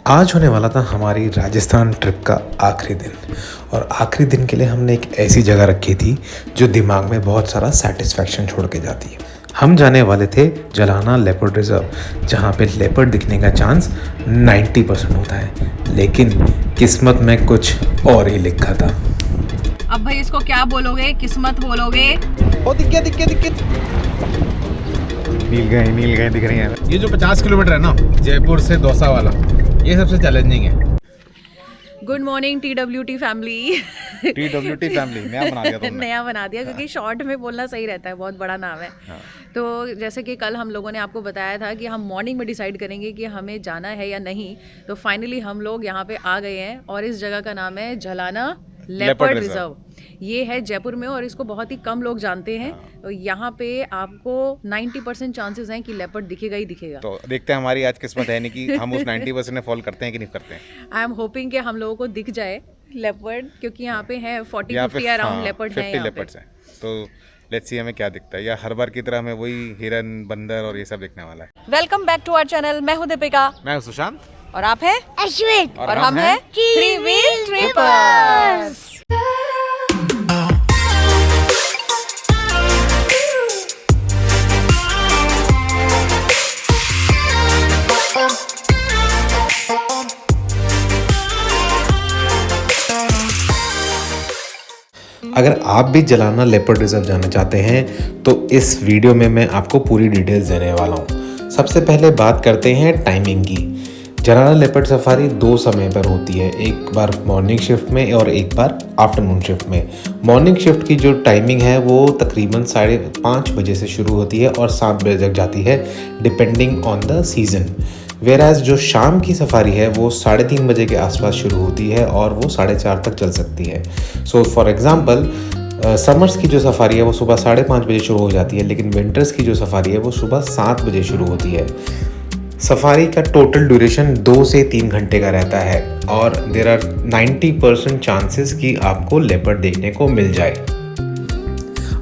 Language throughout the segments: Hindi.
आज होने वाला था हमारी राजस्थान ट्रिप का आखिरी दिन। और आखिरी दिन के लिए हमने एक ऐसी जगह रखी थी जो दिमाग में बहुत सारा सेटिस्फैक्शन छोड़ के जाती है। हम जाने वाले थे जलाना लेपर्ड रिजर्व, जहाँ पे लेपर्ड दिखने का चांस 90% होता है, लेकिन किस्मत में कुछ और ही लिखा था। अब भाई इसको क्या बोलोगे? किस्मत बोलोगे? ओ दिख गया। नील गए दिख रही है। ये जो 50 किलोमीटर है ना जयपुर से दौसा वाला, ये सबसे चैलेंजिंग है। Good morning TWT family. TWT family नया बना दिया तुमने। नया बना दिया क्योंकि शॉर्ट में बोलना सही रहता है, बहुत बड़ा नाम है। तो जैसे कि कल हम लोगों ने आपको बताया था कि हम मॉर्निंग में डिसाइड करेंगे कि हमें जाना है या नहीं, तो फाइनली हम लोग यहाँ पे आ गए हैं और इस जगह का नाम है जलाना लेपर्ड रिजर्व। ये है जयपुर में और इसको बहुत ही कम लोग जानते हैं। तो यहाँ पे आपको 90% चांसेस हैं कि लेपर्ड दिखेगा ही दिखेगा। तो देखते हैं हमारी आज किस्मत है नहीं कि हम उस 90% में फॉल करते हैं कि नहीं करते हैं। आई एम होपिंग कि हम लोगों को दिख जाए लेपर्ड, क्योंकि यहाँ पे है 40-50 अराउंड लेपर्ड हैं यहाँ पे। तो लेट्स सी हमें क्या दिखता है, या हर बार की तरह हमें वही हिरन, बंदर और ये सब दिखने वाला है। Welcome back to our channel. मैं हूँ दीपिका। मैं हूँ सुशांत और आप हैं अश्विन और हम हैं थ्री व्हील ट्रिपर्स। अगर आप भी जलाना लेपर्ड रिजर्व जाना चाहते हैं तो इस वीडियो में मैं आपको पूरी डिटेल्स देने वाला हूँ। सबसे पहले बात करते हैं टाइमिंग की। जलाना लेपर्ड सफारी 2 समय पर होती है, एक बार मॉर्निंग शिफ्ट में और एक बार आफ्टरनून शिफ्ट में। मॉर्निंग शिफ्ट की जो टाइमिंग है वो तकरीबन 5:30 बजे से शुरू होती है और 7 बजे तक जाती है, डिपेंडिंग ऑन द सीज़न। वेराज जो शाम की सफारी है वो 3:30 बजे के आसपास शुरू होती है और वो 4:30 तक चल सकती है। सो फॉर एग्ज़ाम्पल समर्स की जो सफारी है वो सुबह 5:30 बजे शुरू हो जाती है, लेकिन विंटर्स की जो सफारी है वो सुबह 7 बजे शुरू होती है। सफारी का टोटल ड्यूरेशन 2 से 3 घंटे का रहता है और देयर आर 90% चांसेस कि आपको लेपर्ड देखने को मिल जाए।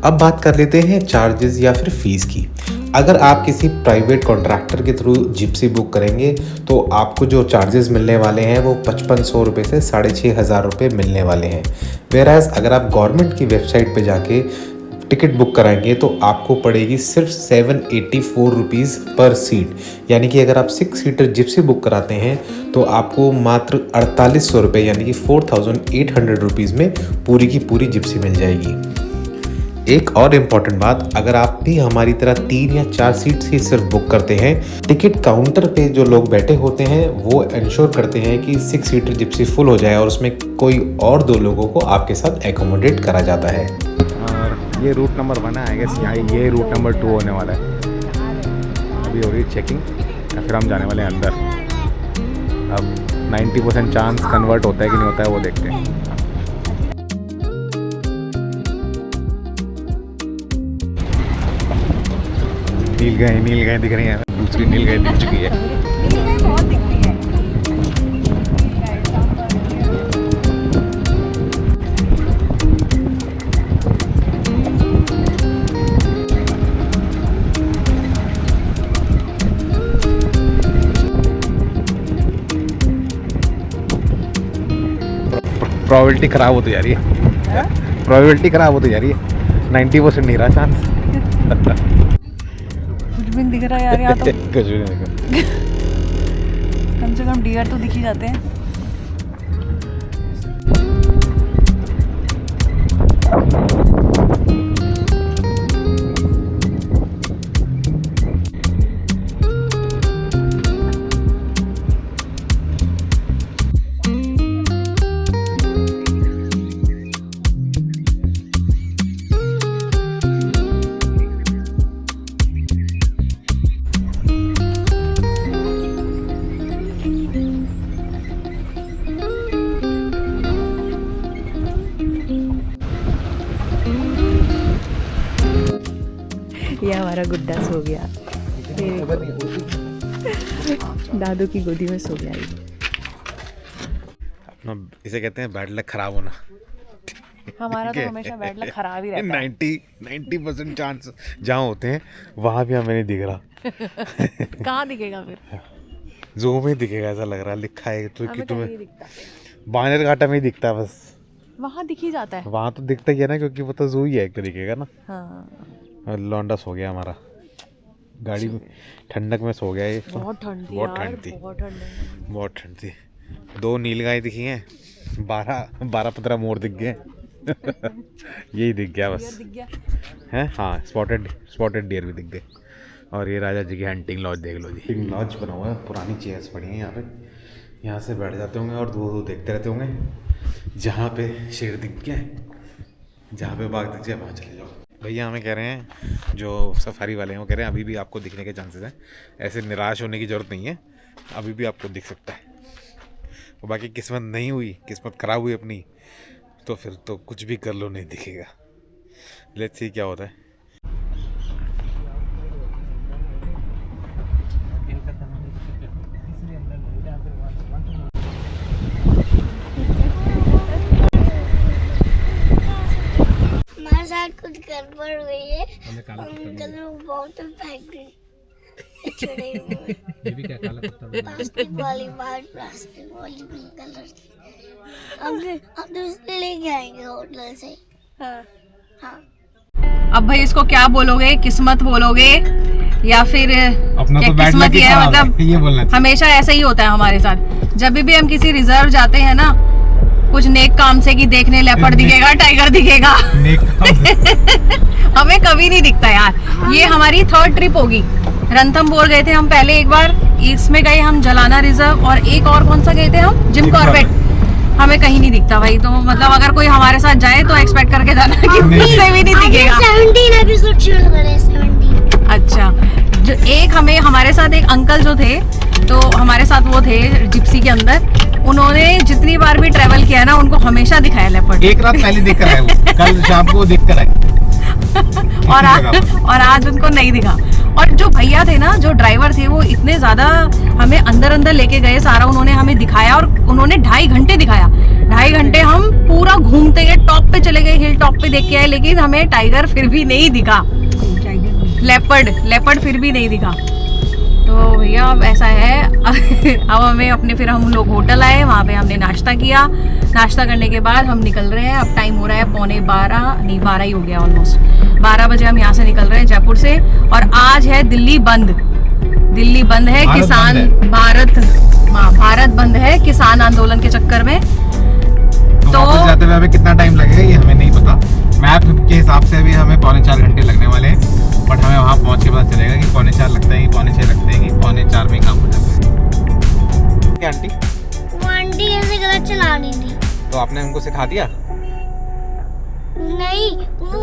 अब बात कर लेते हैं चार्जेस या फिर फीस की। अगर आप किसी प्राइवेट कॉन्ट्रैक्टर के थ्रू जिप्सी बुक करेंगे तो आपको जो चार्जेस मिलने वाले हैं वो 5500 रुपये से 6500 रुपये मिलने वाले हैं। वेराज अगर आप गवर्नमेंट की वेबसाइट पे जाके टिकट बुक कराएंगे तो आपको पड़ेगी सिर्फ 784 रुपीज़ पर सीट। यानी कि अगर आप 6 सीटर जिप्सी बुक कराते हैं तो आपको मात्र 4800 रुपये यानी कि 4800 रुपीज़ में पूरी की पूरी जिप्सी मिल जाएगी। एक और इम्पॉर्टेंट बात, अगर आप भी हमारी तरह 3 या 4 सीट्स ही सिर्फ बुक करते हैं, टिकट काउंटर पे जो लोग बैठे होते हैं वो इंश्योर करते हैं कि 6 सीटर जिप्सी फुल हो जाए और उसमें कोई और 2 लोगों को आपके साथ एकोमोडेट करा जाता है। और ये रूट नंबर 1 है, आई गेस यहाँ ये रूट नंबर 2 होने वाला है। अभी हो रही है चेकिंग या फिर हम जाने वाले हैं अंदर। अब 90% चांस कन्वर्ट होता है कि नहीं होता है वो देखते हैं। नील गए दिख रही है, दूसरी नील गए दिख चुकी है। बहुत दिखती है। प्रोबेबिलिटी खराब होती जा रही है। प्रोबेबिलिटी खराब होती जा रही है। 90% नहीं रहा चांस। कुछ भी नहीं दिख रहा यार, यहाँ तो कुछ भी नहीं दिखा। कम से कम डियर तो दिख ही जाते हैं। ये हमारा गुड्डा सो गया, दादू की गोदी में सो गया। अपना इसे कहते हैं बैड लक खराब होना। हमारा तो हमेशा बैड लक खराब ही रहता है। 90% चांस जहाँ होते हैं वहाँ भी हमें नहीं दिख रहा। कहाँ दिखेगा फिर? जू में दिखेगा ऐसा लग रहा है, लिखा है तो कि हमें तुम्हें कहीं नहीं दिखता, बानेर घाटा में ही दिखता है बस। वहाँ दिख ही जाता है। वहाँ तो दिखता ही है ना, क्योंकि वो तो जू ही है एक तरीके का ना। हाँ और लौंडा सो गया हमारा गाड़ी में, ठंडक में सो गया ये। बहुत ठंड थी बहुत यार, ठंड थी, बहुत ठंड है। बहुत ठंड थी। 2 नीलगाय दिखी हैं, 12-15 मोर दिख गए यही दिख गया बस दिख गया। है। हाँ, स्पॉटेड डियर भी दिख गए। और ये राजा जी की हंटिंग लॉज देख लो जी। हंटिंग लॉज बना हुआ है, पुरानी चेयर्स पड़ी हैं यहाँ पे, यहाँ से बैठ जाते होंगे और दूर दूर देखते रहते होंगे। जहाँ पे शेर दिख गया, जहाँ पे बाघ दिख जाए वहाँ चले जाओ। भैया हमें कह रहे हैं, जो सफारी वाले हैं वो कह रहे हैं अभी भी आपको दिखने के चांसेस हैं, ऐसे निराश होने की ज़रूरत नहीं है, अभी भी आपको दिख सकता है। और बाकी किस्मत नहीं हुई, किस्मत ख़राब हुई अपनी, तो फिर तो कुछ भी कर लो नहीं दिखेगा। लेट्स सी क्या होता है। हमारे साथ कुछ गड़बड़ हुई है, अंकल लोग बहुत फेंक दिए छड़े हुए। ये भी क्या काला पत्थर? प्लास्टिक वाली बात, प्लास्टिक वाली पिंक कलर की। हम दूसरे लेके आएंगे होटल से। हाँ। अब भाई इसको क्या बोलोगे, किस्मत बोलोगे या फिर अपना क्या तो बैड किस्मत लक ही है? खराब मतलब ये बोलना चाहिए। हमेशा ऐसा ही होता है हमारे साथ, जब भी हम किसी रिजर्व जाते हैं ना, कुछ नेक काम से कि देखने लेपर्ड दिखेगा, टाइगर दिखेगा हमें कभी नहीं दिखता यार। ये हमारी 3rd ट्रिप होगी। रणथंभौर गए थे हम पहले एक बार, इसमें गए हम जलाना रिजर्व, और एक और कौन सा गए थे हम, जिम कॉर्बेट। हमें कहीं नहीं दिखता भाई, तो मतलब अगर कोई हमारे साथ जाए तो एक्सपेक्ट करके जाना कि उससे भी नहीं दिखेगा। 17 एपिसोड शुरू करे, 17। अच्छा, जो एक हमें हमारे साथ एक अंकल जो थे, तो हमारे साथ वो थे जिप्सी के अंदर, उन्होंने जितनी बार भी ट्रेवल किया ना, उनको हमेशा दिखाया लेपर्ड। एक रात पहले देख कर आए वो, कल शाम को देख कर आए और आज उनको नहीं दिखा। और जो भैया थे ना, जो ड्राइवर थे, वो इतने ज्यादा हमें अंदर अंदर लेके गए, सारा उन्होंने हमें दिखाया, और उन्होंने 2.5 घंटे दिखाया। 2.5 घंटे हम पूरा घूमते गए, टॉप पे चले गए, हिल टॉप पे देख के आए, लेकिन हमें टाइगर फिर भी नहीं दिखा, लेपर्ड फिर भी नहीं दिखा। तो भैया अब ऐसा है अब फिर हम लोग होटल आए, वहाँ पे हमने नाश्ता किया। नाश्ता करने के बाद हम निकल रहे हैं। अब टाइम हो रहा है 12:15 ही हो गया, ऑलमोस्ट 12 बजे हम यहाँ से निकल रहे हैं जयपुर से। और आज है दिल्ली बंद है, किसान भारत बंद है किसान आंदोलन के चक्कर में। तो वापस जाते हुए हमें कितना टाइम लगेगा ये हमें नहीं पता। मैप के हिसाब से अभी हमें 3.25 घंटे लगने वाले हैं, बट हमें वहाँ पहुँच के पता चलेगा कि 3.25 लगते हैं कि 3.6 लगते हैं कि 3.4 में काम हो जाता है। आंटी वो आंटी ऐसे गलत चला रही थी। तो आपने हमको सिखा दिया? नहीं, वो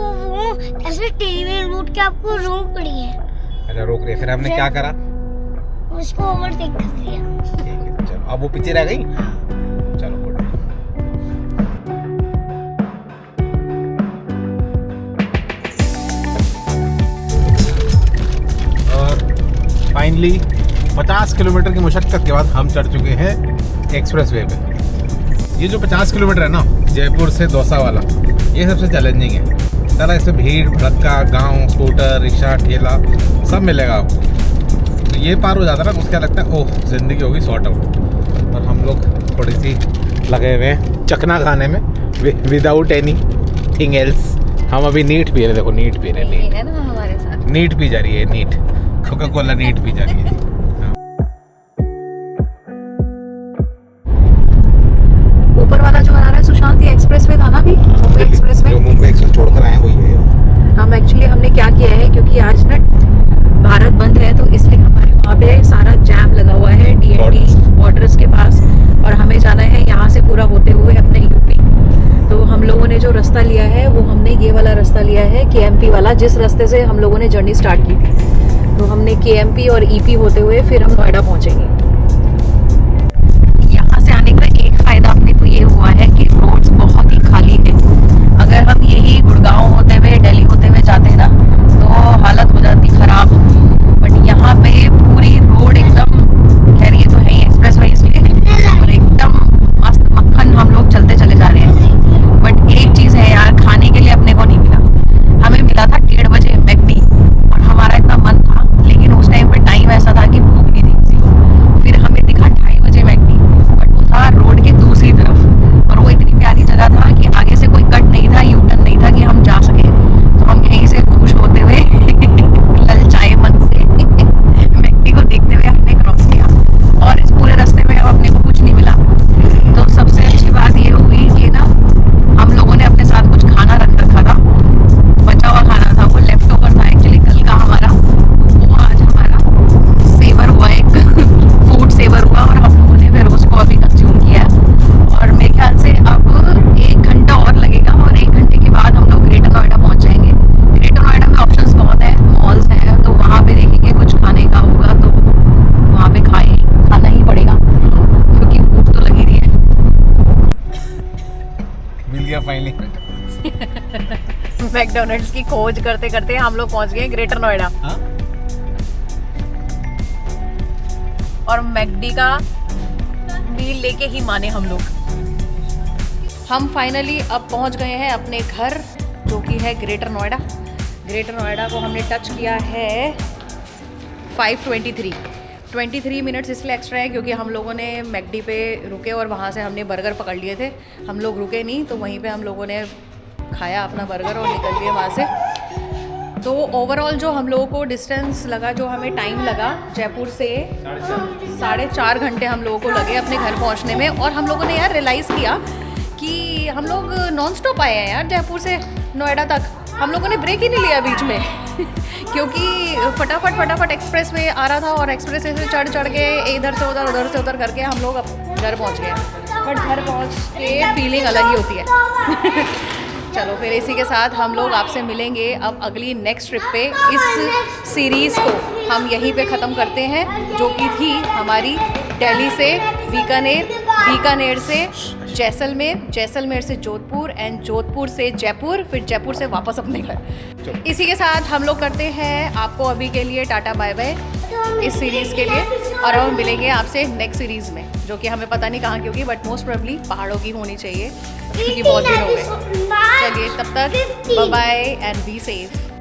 ऐसे टीवी रूट के आपको रोक रही है। अच्छा, रोक रही है। फिर हमने क्या करा? उसको ओवरटेक कर दिया। ठीक है, चलो। अब वो पीछे रह गई। चलो गुड। और फाइनली 50 किलोमीटर की मुशक्कत के बाद हम चढ़ चुके हैं एक्सप्रेसवे पे। ये जो 50 किलोमीटर है ना, जयपुर से दौसा वाला, ये सबसे चैलेंजिंग है। सारा इसमें भीड़ भड़का, गांव, स्कूटर, रिक्शा, ठेला सब मिलेगा आपको। तो ये पार हो जाता है ना, उसका लगता है ओह ज़िंदगी होगी सॉर्ट आउट। और हम लोग थोड़ी सी लगे हुए हैं चखना खाने में, विदाउट एनी थिंग एल्स। हम अभी नीट पी रहे, देखो नीट पी रहे, नीट है ना हमारे साथ। नीट पी जा रही है, नीट कोका कोला नीट पी जा रही है। ऊपर वाला जो आ रहा है सुशांत, ये एक्सप्रेसवे था ना, भी मुंबई एक्सप्रेसवे। जो मुंबई एक्सप्रेस छोड़कर आए हैं वही है। हमने क्या किया है, क्योंकि आज ना भारत बंद है, तो इसलिए हमारे वहाँ पे सारा जैम लगा हुआ है DND बॉर्डर्स के पास, और हमें जाना है यहाँ से पूरा होते हुए अपने यूपी। तो हम लोगों ने जो रास्ता लिया है, वो हमने ये वाला रास्ता लिया है, KMP वाला, जिस रास्ते से हम लोगों ने जर्नी स्टार्ट की थी। तो हमने KMP और EP होते हुए फिर हम नोएडा पहुँचेंगे। यहाँ से आने का एक फ़ायदा अपने को ये हुआ है कि रोड्स बहुत ही खाली है। अगर हम यही गुड़गांव होते हुए, दिल्ली होते हुए जाते ना, तो हालत हो जाती ख़राब। बट यहाँ पे पूरी रोड एकदम, खैर ये तो है ही एक्सप्रेसवे इसलिए, और एकदम मस्त मक्खन हम लोग चलते चले जा रहे हैं। बट एक चीज़ है यार, खाने के लिए अपने को नहीं मिला। हमें मिला था 1:30 बजे मैकडी, और हमारा इतना मन था, लेकिन उस टाइम पे टाइम ऐसा था कि भूख नहीं थी। फाइनली मैकडोनल्ड्स की खोज करते करते हम लोग पहुंच गए ग्रेटर नोएडा और मैकडी का मील लेके ही माने हम लोग। हम फाइनली अब पहुंच गए हैं अपने घर जो कि है ग्रेटर नोएडा। ग्रेटर नोएडा को हमने टच किया है 23 मिनट्स इसलिए एक्स्ट्रा है क्योंकि हम लोगों ने मैकडी पे रुके और वहाँ से हमने बर्गर पकड़ लिए थे। हम लोग रुके नहीं तो वहीं पे हम लोगों ने खाया अपना बर्गर और निकल गए वहाँ से। तो ओवरऑल जो हम लोगों को डिस्टेंस लगा, जो हमें टाइम लगा जयपुर से 4.5 घंटे हम लोगों को लगे अपने घर पहुँचने में। और हम लोगों ने यार रियलाइज़ किया कि हम लोग नॉन स्टॉप आए हैं यार जयपुर से नोएडा तक। हम लोगों ने ब्रेक ही नहीं लिया बीच में क्योंकि फटाफट एक्सप्रेस वे आ रहा था और एक्सप्रेस वे से चढ़ के इधर से उधर करके हम लोग अब घर पहुंच गए। बट घर पहुंच के फीलिंग अलग ही होती है चलो फिर इसी के साथ हम लोग आपसे मिलेंगे अब अगली नेक्स्ट ट्रिप पे। इस सीरीज़ को हम यहीं पे ख़त्म करते हैं जो कि थी हमारी दिल्ली से बीकानेर, बीकानेर से जैसलमेर से जोधपुर एंड जोधपुर से जयपुर, फिर जयपुर से वापस अपने घर। इसी के साथ हम लोग करते हैं आपको अभी के लिए टाटा बाय बाय इस सीरीज़ के लिए और हम मिलेंगे आपसे नेक्स्ट सीरीज़ में जो कि हमें पता नहीं कहाँ की होगी बट मोस्ट प्रोबेबली पहाड़ों की होनी चाहिए क्योंकि बहुत दिन हो गए। चलिए तब तक bye bye and be safe.